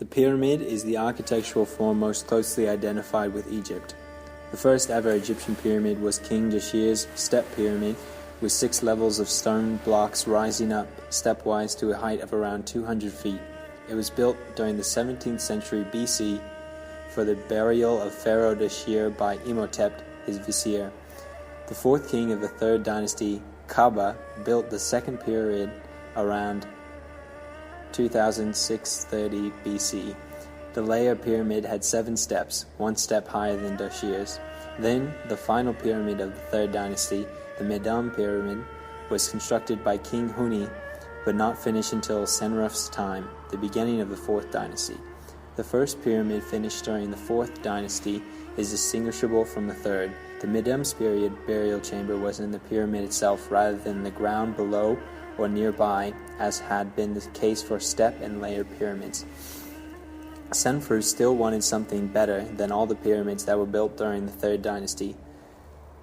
The pyramid is the architectural form most closely identified with Egypt. The first ever Egyptian pyramid was King Dashir's step pyramid, with 6 levels of stone blocks rising up stepwise to a height of around 200 feet. It was built during the 17th century BC for the burial of Pharaoh Dashir by Imhotep, his vizier. The 4th king of the 3rd dynasty, Khaba, built the second pyramid around 2630 BC. The layer pyramid had 7 steps, 1 step higher than Dashir's. Then, the final pyramid of the 3rd dynasty, the Medam pyramid, was constructed by King Huni, but not finished until Senref's time, the beginning of the 4th dynasty. The first pyramid, finished during the 4th dynasty, is distinguishable from the 3rd. The Medam's period burial chamber was in the pyramid itself rather than the ground below or nearby, as had been the case for step and layer pyramids. Senfru still wanted something better than all the pyramids that were built during the 3rd dynasty.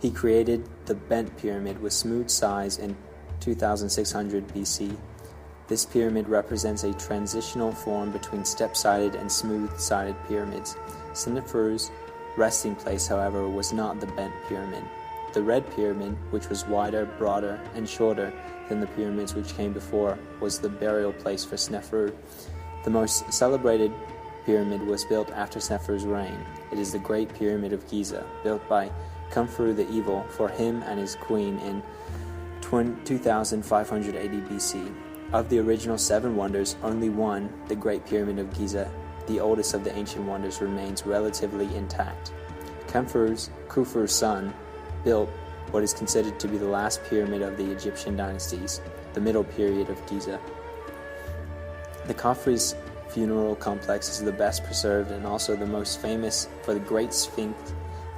He created the bent pyramid with smooth sides in 2600 BC. This pyramid represents a transitional form between step-sided and smooth-sided pyramids. Senfru's resting place, however, was not the bent pyramid. The red pyramid, which was wider, broader, and shorter than the pyramids which came before, was the burial place for Snefru. The most celebrated pyramid was built after Snefru's reign. It is the Great Pyramid of Giza, built by Khumfru the Evil for him and his queen in 2580 BC. Of the original 7 wonders, only one, the Great Pyramid of Giza, the oldest of the ancient wonders, remains relatively intact. Khufu's son, built what is considered to be the last pyramid of the Egyptian dynasties, the Middle Period of Giza. The Khafre's funeral complex is the best preserved and also the most famous for the Great Sphinx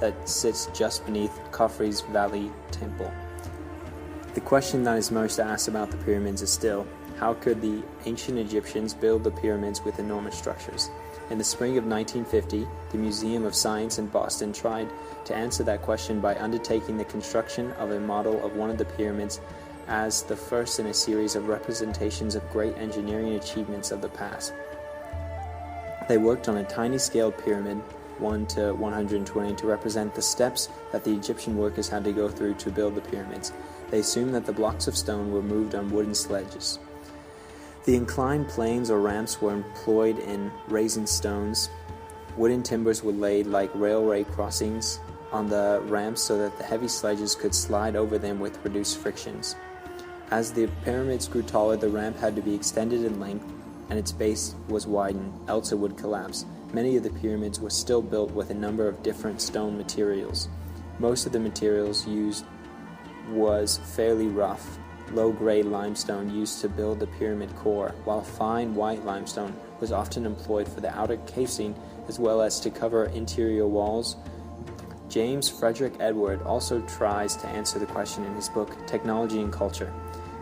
that sits just beneath Khafre's Valley Temple. The question that is most asked about the pyramids is still, how could the ancient Egyptians build the pyramids with enormous structures? In the spring of 1950, the Museum of Science in Boston tried to answer that question by undertaking the construction of a model of one of the pyramids as the first in a series of representations of great engineering achievements of the past. They worked on a tiny scaled pyramid, 1 to 120, to represent the steps that the Egyptian workers had to go through to build the pyramids. They assumed that the blocks of stone were moved on wooden sledges. The inclined planes or ramps were employed in raising stones. Wooden timbers were laid like railway crossings on the ramps so that the heavy sledges could slide over them with reduced frictions. As the pyramids grew taller, the ramp had to be extended in length and its base was widened, else it would collapse. Many of the pyramids were still built with a number of different stone materials. Most of the materials used was fairly rough, low-grade limestone used to build the pyramid core, while fine white limestone was often employed for the outer casing as well as to cover interior walls. James Frederick Edward also tries to answer the question in his book Technology and Culture.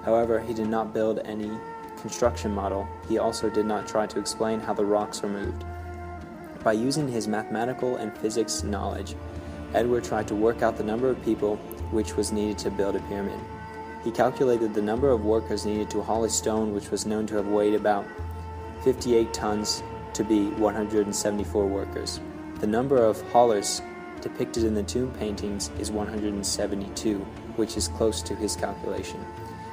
However, he did not build any construction model. He also did not try to explain how the rocks were moved. By using his mathematical and physics knowledge, Edward tried to work out the number of people which was needed to build a pyramid. He calculated the number of workers needed to haul a stone which was known to have weighed about 58 tons to be 174 workers. The number of haulers depicted in the tomb paintings is 172, which is close to his calculation.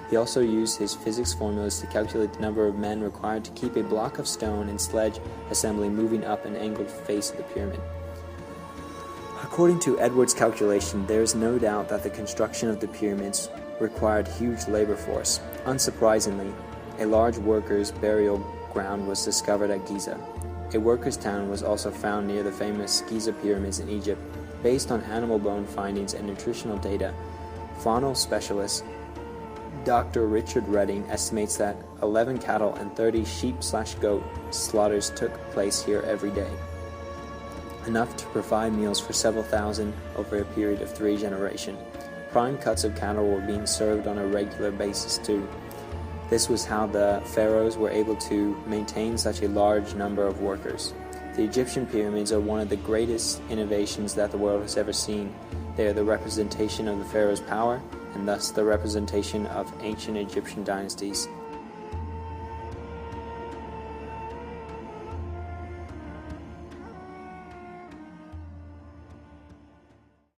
He also used his physics formulas to calculate the number of men required to keep a block of stone and sledge assembly moving up an angled face of the pyramid. According to Edward's calculation, there is no doubt that the construction of the pyramids required huge labor force. Unsurprisingly, a large workers' burial ground was discovered at Giza. A workers' town was also found near the famous Giza pyramids in Egypt. Based on animal bone findings and nutritional data, faunal specialist Dr. Richard Redding estimates that 11 cattle and 30 sheep/goat slaughters took place here every day, enough to provide meals for several thousand over a period of 3 generations. Prime cuts of cattle were being served on a regular basis too. This was how the pharaohs were able to maintain such a large number of workers. The Egyptian pyramids are one of the greatest innovations that the world has ever seen. They are the representation of the pharaoh's power, and thus the representation of ancient Egyptian dynasties.